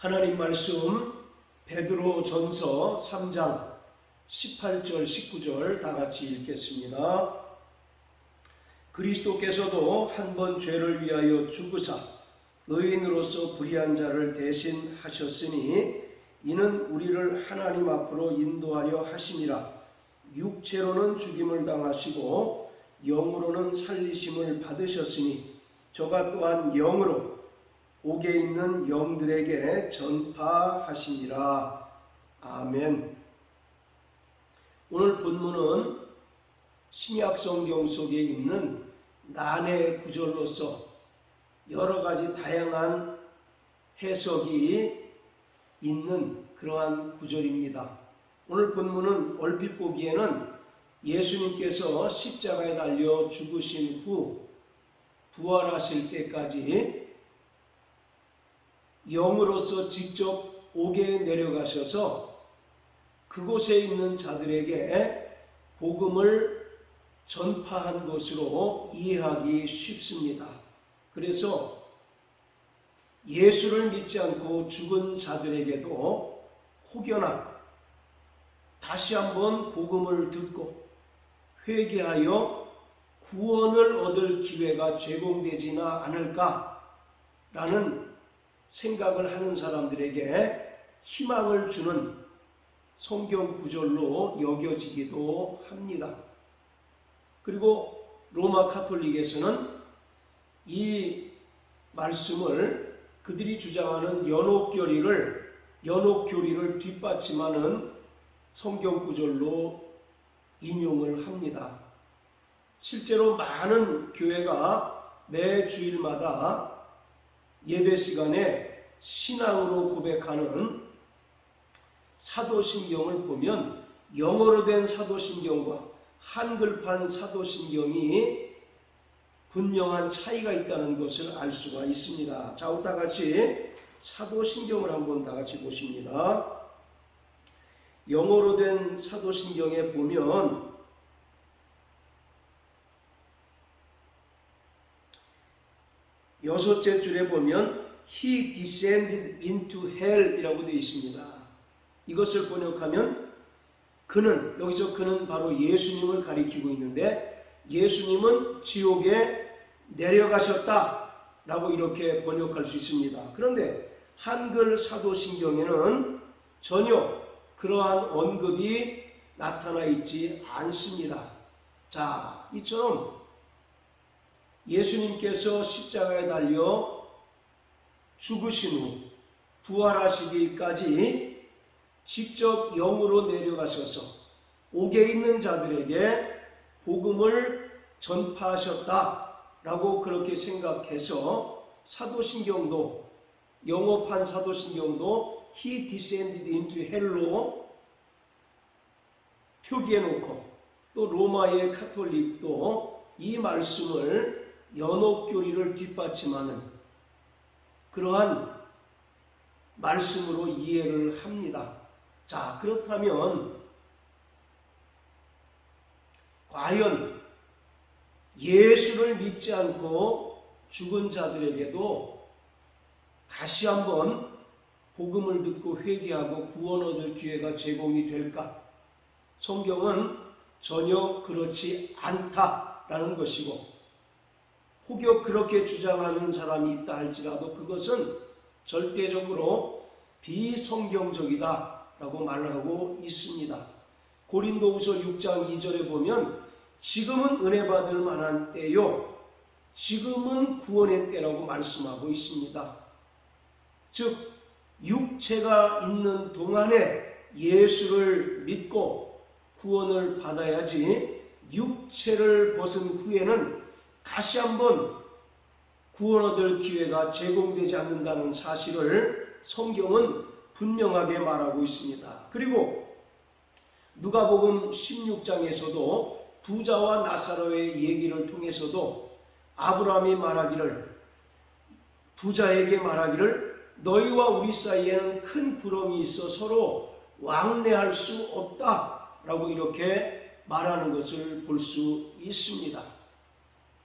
하나님 말씀 베드로전서 3장 18절 19절 다 같이 읽겠습니다. 그리스도께서도 한 번 죄를 위하여 죽으사 의인으로서 불의한 자를 대신하셨으니 이는 우리를 하나님 앞으로 인도하려 하심이라. 육체로는 죽임을 당하시고 영으로는 살리심을 받으셨으니 저가 또한 영으로 옥에 있는 영들에게 전파하시니라. 아멘. 오늘 본문은 신약성경 속에 있는 난해의 구절로서 여러 가지 다양한 해석이 있는 그러한 구절입니다. 오늘 본문은 얼핏 보기에는 예수님께서 십자가에 달려 죽으신 후 부활하실 때까지 영으로서 직접 옥에 내려가셔서 그곳에 있는 자들에게 복음을 전파한 것으로 이해하기 쉽습니다. 그래서 예수를 믿지 않고 죽은 자들에게도 혹여나 다시 한번 복음을 듣고 회개하여 구원을 얻을 기회가 제공되지나 않을까라는 생각을 하는 사람들에게 희망을 주는 성경 구절로 여겨지기도 합니다. 그리고 로마 카톨릭에서는 이 말씀을 그들이 주장하는 연옥교리를 뒷받침하는 성경 구절로 인용을 합니다. 실제로 많은 교회가 매 주일마다 예배 시간에 신앙으로 고백하는 사도신경을 보면 영어로 된 사도신경과 한글판 사도신경이 분명한 차이가 있다는 것을 알 수가 있습니다. 자, 우리 다 같이 사도신경을 한번 다 같이 보십니다. 영어로 된 사도신경에 보면 여섯째 줄에 보면 He descended into hell 이라고 되어 있습니다. 이것을 번역하면 그는, 여기서 그는 바로 예수님을 가리키고 있는데 예수님은 지옥에 내려가셨다 라고 이렇게 번역할 수 있습니다. 그런데 한글 사도신경에는 전혀 그러한 언급이 나타나 있지 않습니다. 자, 이처럼 예수님께서 십자가에 달려 죽으신 후 부활하시기까지 직접 영으로 내려가셔서 옥에 있는 자들에게 복음을 전파하셨다라고 그렇게 생각해서 사도신경도 영어판 사도신경도 He descended into hell로 표기해 놓고 또 로마의 카톨릭도 이 말씀을 연옥교리를 뒷받침하는 그러한 말씀으로 이해를 합니다. 자, 그렇다면 과연 예수를 믿지 않고 죽은 자들에게도 다시 한번 복음을 듣고 회개하고 구원 얻을 기회가 제공이 될까? 성경은 전혀 그렇지 않다라는 것이고 혹여 그렇게 주장하는 사람이 있다 할지라도 그것은 절대적으로 비성경적이다 라고 말하고 있습니다. 고린도후서 6장 2절에 보면 지금은 은혜 받을 만한 때요 지금은 구원의 때라고 말씀하고 있습니다. 즉 육체가 있는 동안에 예수를 믿고 구원을 받아야지 육체를 벗은 후에는 다시 한번 구원 얻을 기회가 제공되지 않는다는 사실을 성경은 분명하게 말하고 있습니다. 그리고 누가복음 16장에서도 부자와 나사로의 얘기를 통해서도 아브라함이 부자에게 말하기를 너희와 우리 사이에는 큰 구렁이 있어 서로 왕래할 수 없다라고 이렇게 말하는 것을 볼 수 있습니다.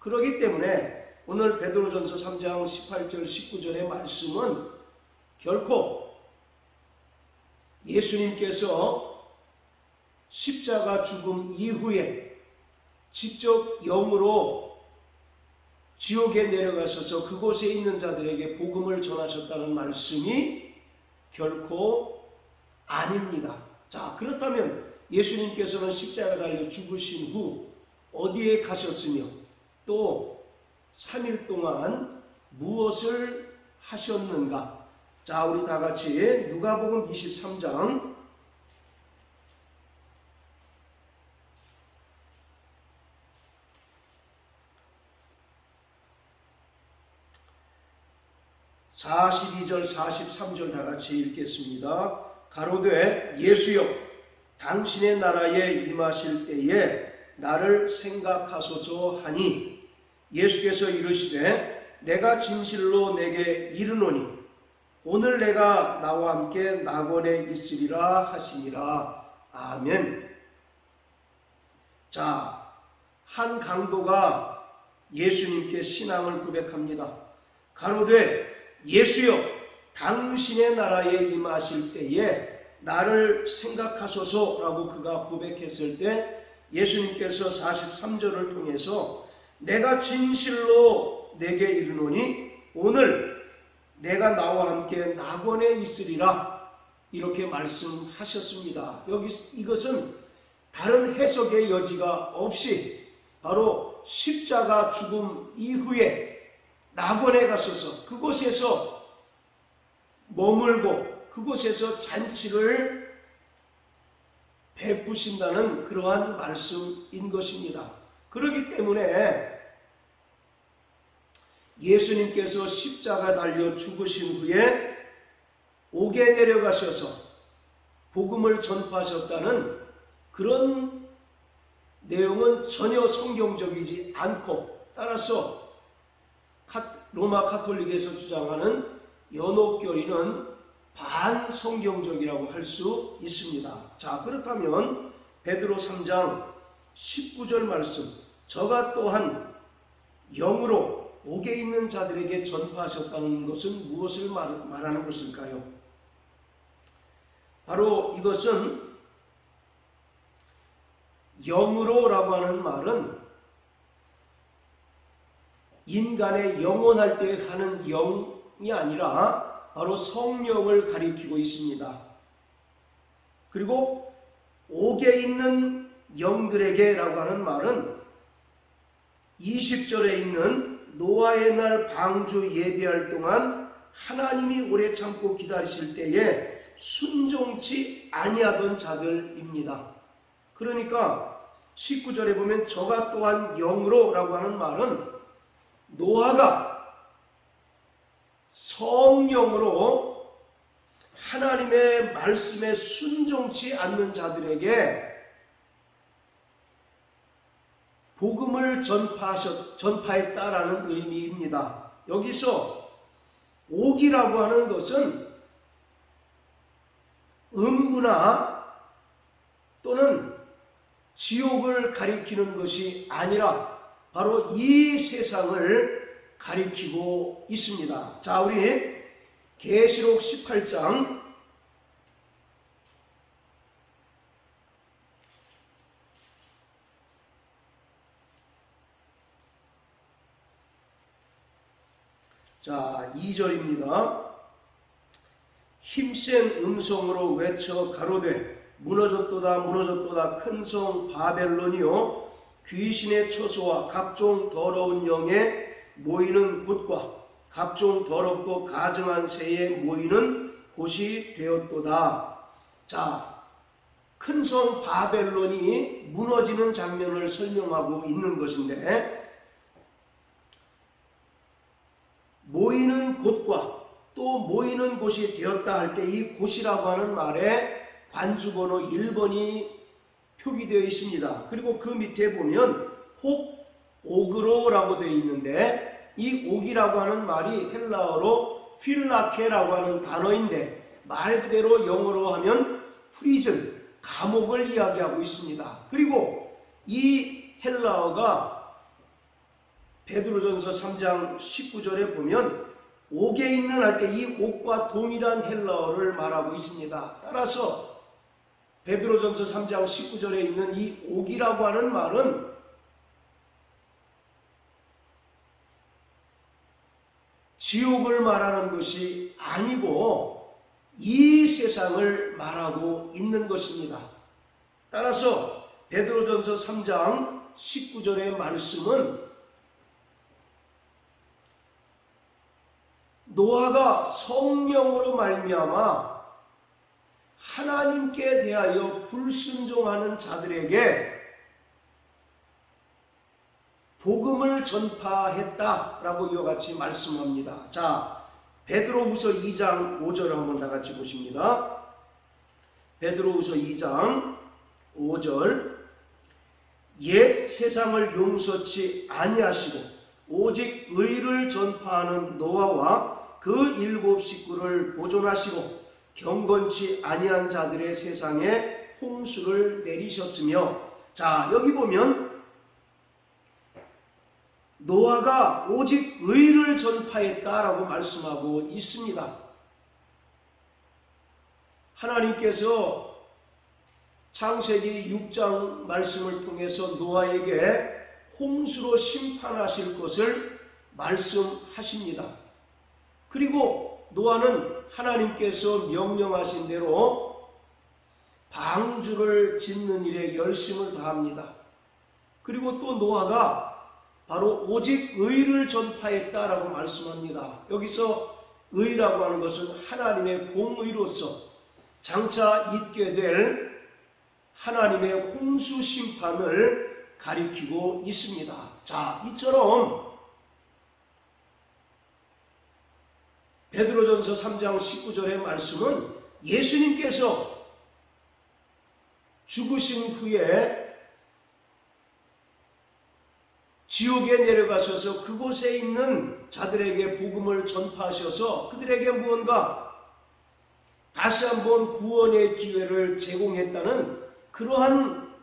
그렇기 때문에 오늘 베드로전서 3장 18절 19절의 말씀은 결코 예수님께서 십자가 죽음 이후에 직접 영으로 지옥에 내려가셔서 그곳에 있는 자들에게 복음을 전하셨다는 말씀이 결코 아닙니다. 자, 그렇다면 예수님께서는 십자가 달려 죽으신 후 어디에 가셨으며 또 3일 동안 무엇을 하셨는가? 자, 우리 다 같이 누가복음 23장 42절 43절 다 같이 읽겠습니다. 가로되 예수여 당신의 나라에 임하실 때에 나를 생각하소서 하니 예수께서 이르시되 내가 진실로 내게 이르노니 오늘 내가 나와 함께 낙원에 있으리라 하시니라. 아멘. 자, 한 강도가 예수님께 신앙을 고백합니다. 가로되 예수여 당신의 나라에 임하실 때에 나를 생각하소서라고 그가 고백했을 때 예수님께서 43절을 통해서 내가 진실로 내게 이르노니 오늘 내가 나와 함께 낙원에 있으리라 이렇게 말씀하셨습니다. 여기 이것은 다른 해석의 여지가 없이 바로 십자가 죽음 이후에 낙원에 가셔서 그곳에서 머물고 그곳에서 잔치를 베푸신다는 그러한 말씀인 것입니다. 그렇기 때문에 예수님께서 십자가 달려 죽으신 후에 옥에 내려가셔서 복음을 전파하셨다는 그런 내용은 전혀 성경적이지 않고 따라서 로마 가톨릭에서 주장하는 연옥교리는 반성경적이라고 할 수 있습니다. 자, 그렇다면 베드로 3장 19절 말씀 저가 또한 영으로 옥에 있는 자들에게 전파하셨다는 것은 무엇을 말하는 것일까요? 바로 이것은 영으로라고 하는 말은 인간의 영원할 때 하는 영이 아니라 바로 성령을 가리키고 있습니다. 그리고 옥에 있는 영들에게라고 하는 말은 20절에 있는 노아의 날 방주 예비할 동안 하나님이 오래 참고 기다리실 때에 순종치 아니하던 자들입니다. 그러니까 19절에 보면 저가 또한 영으로라고 하는 말은 노아가 성령으로 하나님의 말씀에 순종치 않는 자들에게 복음을 전파했다라는 의미입니다. 여기서 옥이라고 하는 것은 음부나 또는 지옥을 가리키는 것이 아니라 바로 이 세상을 가리키고 있습니다. 자, 우리 계시록 18장 자, 2절입니다. 힘센 음성으로 외쳐 가로되 무너졌도다 무너졌도다 큰 성 바벨론이요 귀신의 처소와 각종 더러운 영에 모이는 곳과 각종 더럽고 가증한 새에 모이는 곳이 되었도다. 자, 큰 성 바벨론이 무너지는 장면을 설명하고 있는 것인데 모이는 곳과 또 모이는 곳이 되었다 할 때 이 곳이라고 하는 말에 관주번호 1번이 표기되어 있습니다. 그리고 그 밑에 보면 혹 옥으로라고 되어 있는데 이 옥이라고 하는 말이 헬라어로 필라케라고 하는 단어인데 말 그대로 영어로 하면 프리즌, 감옥을 이야기하고 있습니다. 그리고 이 헬라어가 베드로전서 3장 19절에 보면 옥에 있는 할 때 이 옥과 동일한 헬라어를 말하고 있습니다. 따라서 베드로전서 3장 19절에 있는 이 옥이라고 하는 말은 지옥을 말하는 것이 아니고 이 세상을 말하고 있는 것입니다. 따라서 베드로전서 3장 19절의 말씀은 노아가 성령으로 말미암아 하나님께 대하여 불순종하는 자들에게 복음을 전파했다라고 이와 같이 말씀합니다. 자, 베드로후서 2장 5절을 한번 다 같이 보십니다. 베드로후서 2장 5절 옛 세상을 용서치 아니하시고 오직 의를 전파하는 노아와 그 7 식구를 보존하시고 경건치 아니한 자들의 세상에 홍수를 내리셨으며, 자, 여기 보면 노아가 오직 의를 전파했다라고 말씀하고 있습니다. 하나님께서 창세기 6장 말씀을 통해서 노아에게 홍수로 심판하실 것을 말씀하십니다. 그리고 노아는 하나님께서 명령하신 대로 방주를 짓는 일에 열심을 다합니다. 그리고 또 노아가 바로 오직 의를 전파했다라고 말씀합니다. 여기서 의라고 하는 것은 하나님의 공의로서 장차 있게 될 하나님의 홍수 심판을 가리키고 있습니다. 자, 이처럼 베드로전서 3장 19절의 말씀은 예수님께서 죽으신 후에 지옥에 내려가셔서 그곳에 있는 자들에게 복음을 전파하셔서 그들에게 무언가 다시 한번 구원의 기회를 제공했다는 그러한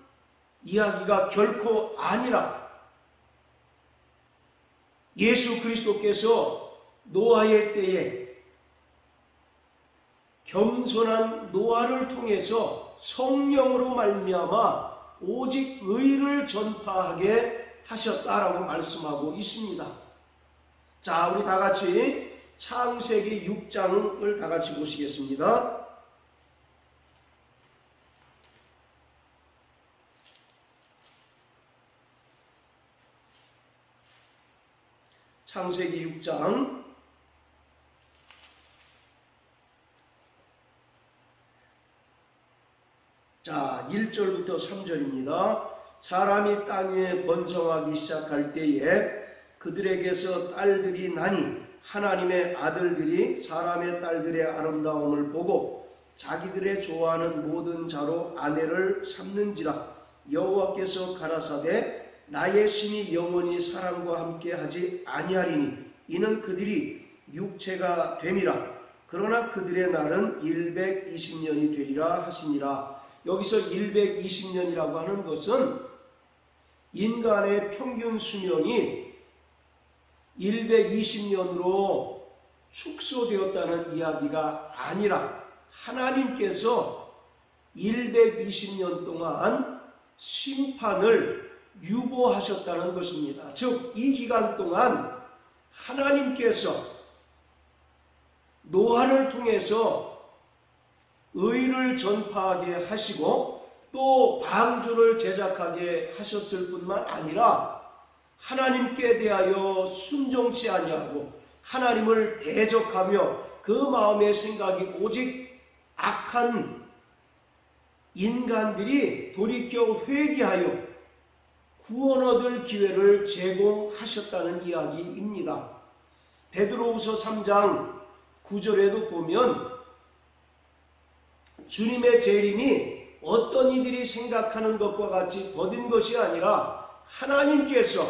이야기가 결코 아니라 예수 그리스도께서 노아의 때에 겸손한 노아를 통해서 성령으로 말미암아 오직 의를 전파하게 하셨다라고 말씀하고 있습니다. 자, 우리 다 같이 창세기 6장을 다 같이 보시겠습니다. 창세기 6장 자, 1절부터 3절입니다. 사람이 땅 위에 번성하기 시작할 때에 그들에게서 딸들이 나니 하나님의 아들들이 사람의 딸들의 아름다움을 보고 자기들의 좋아하는 모든 자로 아내를 삼는지라. 여호와께서 가라사대 나의 신이 영원히 사람과 함께 하지 아니하리니 이는 그들이 육체가 됨이라. 그러나 그들의 날은 120년이 되리라 하시니라. 여기서 120년이라고 하는 것은 인간의 평균 수명이 120년으로 축소되었다는 이야기가 아니라 하나님께서 120년 동안 심판을 유보하셨다는 것입니다. 즉, 이 기간 동안 하나님께서 노아를 통해서 의를 전파하게 하시고 또 방주를 제작하게 하셨을 뿐만 아니라 하나님께 대하여 순종치 아니하고 하나님을 대적하며 그 마음의 생각이 오직 악한 인간들이 돌이켜 회개하여 구원 얻을 기회를 제공하셨다는 이야기입니다. 베드로후서 3장 9절에도 보면 주님의 재림이 어떤 이들이 생각하는 것과 같이 더딘 것이 아니라 하나님께서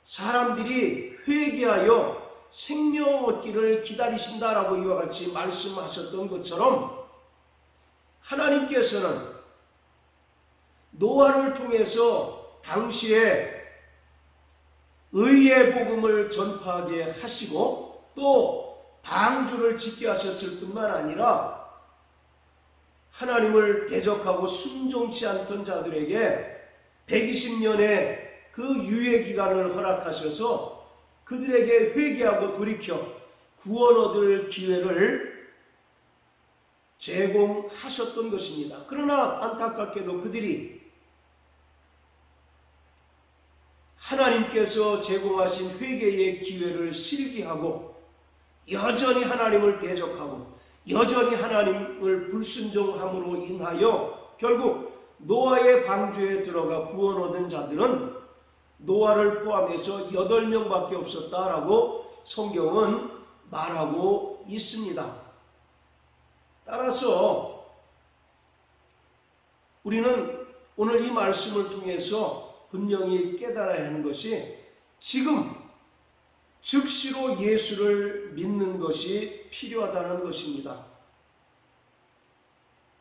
사람들이 회개하여 생명 얻기를 기다리신다라고 이와 같이 말씀하셨던 것처럼 하나님께서는 노아를 통해서 당시에 의의 복음을 전파하게 하시고 또 방주를 짓게 하셨을 뿐만 아니라 하나님을 대적하고 순종치 않던 자들에게 120년의 그 유예 기간을 허락하셔서 그들에게 회개하고 돌이켜 구원 얻을 기회를 제공하셨던 것입니다. 그러나 안타깝게도 그들이 하나님께서 제공하신 회개의 기회를 실기하고 여전히 하나님을 대적하고 여전히 하나님을 불순종함으로 인하여 결국 노아의 방주에 들어가 구원 얻은 자들은 노아를 포함해서 8명밖에 없었다라고 성경은 말하고 있습니다. 따라서 우리는 오늘 이 말씀을 통해서 분명히 깨달아야 하는 것이 지금 즉시로 예수를 믿는 것이 필요하다는 것입니다.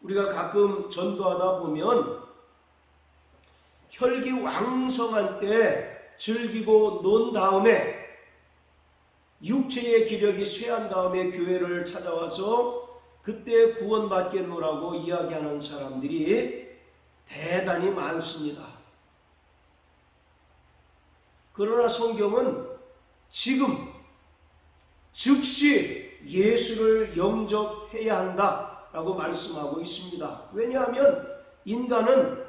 우리가 가끔 전도하다 보면 혈기왕성한 때 즐기고 논 다음에 육체의 기력이 쇠한 다음에 교회를 찾아와서 그때 구원받겠노라고 이야기하는 사람들이 대단히 많습니다. 그러나 성경은 지금 즉시 예수를 영접해야 한다라고 말씀하고 있습니다. 왜냐하면 인간은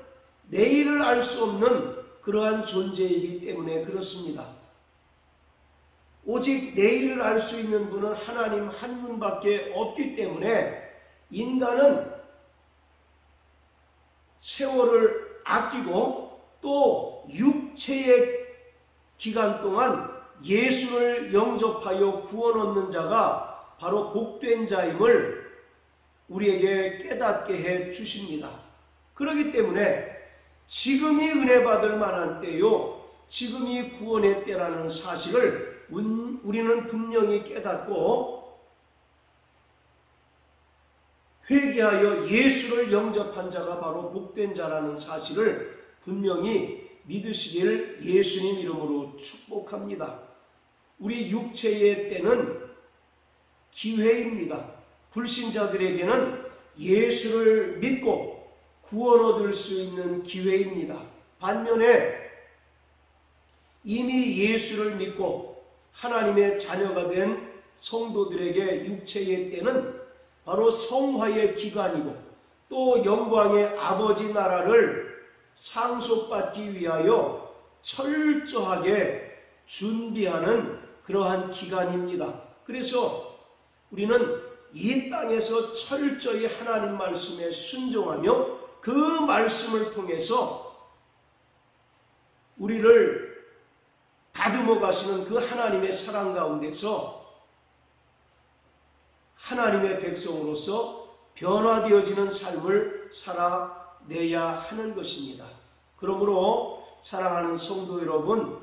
내일을 알 수 없는 그러한 존재이기 때문에 그렇습니다. 오직 내일을 알 수 있는 분은 하나님 한 분밖에 없기 때문에 인간은 세월을 아끼고 또 육체의 기간 동안 예수를 영접하여 구원 얻는 자가 바로 복된 자임을 우리에게 깨닫게 해 주십니다. 그렇기 때문에 지금이 은혜 받을 만한 때요, 지금이 구원의 때라는 사실을 우리는 분명히 깨닫고 회개하여 예수를 영접한 자가 바로 복된 자라는 사실을 분명히 믿으시길 예수님 이름으로 축복합니다. 우리 육체의 때는 기회입니다. 불신자들에게는 예수를 믿고 구원 얻을 수 있는 기회입니다. 반면에 이미 예수를 믿고 하나님의 자녀가 된 성도들에게 육체의 때는 바로 성화의 기간이고 또 영광의 아버지 나라를 상속받기 위하여 철저하게 준비하는 그러한 기간입니다. 그래서 우리는 이 땅에서 철저히 하나님 말씀에 순종하며 그 말씀을 통해서 우리를 다듬어 가시는 그 하나님의 사랑 가운데서 하나님의 백성으로서 변화되어지는 삶을 살아내야 하는 것입니다. 그러므로 사랑하는 성도 여러분,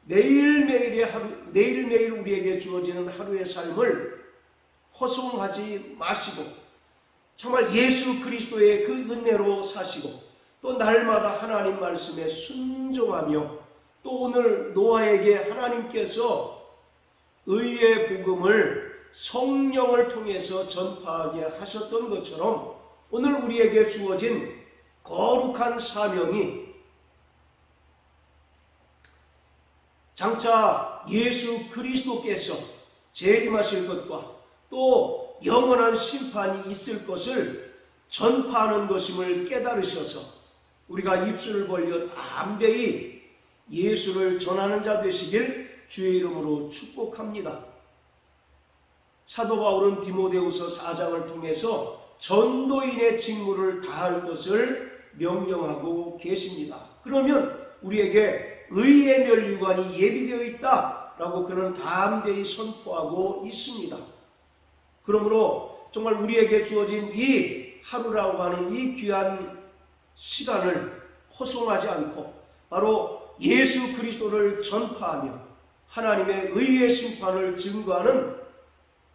매일매일 우리에게 주어지는 하루의 삶을 허송하지 마시고 정말 예수 그리스도의 그 은혜로 사시고 또 날마다 하나님 말씀에 순종하며 또 오늘 노아에게 하나님께서 의의 복음을 성령을 통해서 전파하게 하셨던 것처럼 오늘 우리에게 주어진 거룩한 사명이 장차 예수 그리스도께서 재림하실 것과 또 영원한 심판이 있을 것을 전파하는 것임을 깨달으셔서 우리가 입술을 벌려 담대히 예수를 전하는 자 되시길 주의 이름으로 축복합니다. 사도 바울은 디모데후서 4장을 통해서 전도인의 직무를 다할 것을 명령하고 계십니다. 그러면 우리에게 의의 면류관이 예비되어 있다라고 그는 담대히 선포하고 있습니다. 그러므로 정말 우리에게 주어진 이 하루라고 하는 이 귀한 시간을 허송하지 않고 바로 예수 그리스도를 전파하며 하나님의 의의 심판을 증거하는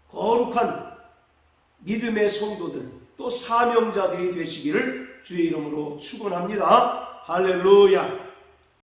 거룩한 믿음의 성도들 또 사명자들이 되시기를 주의 이름으로 축원합니다. 할렐루야.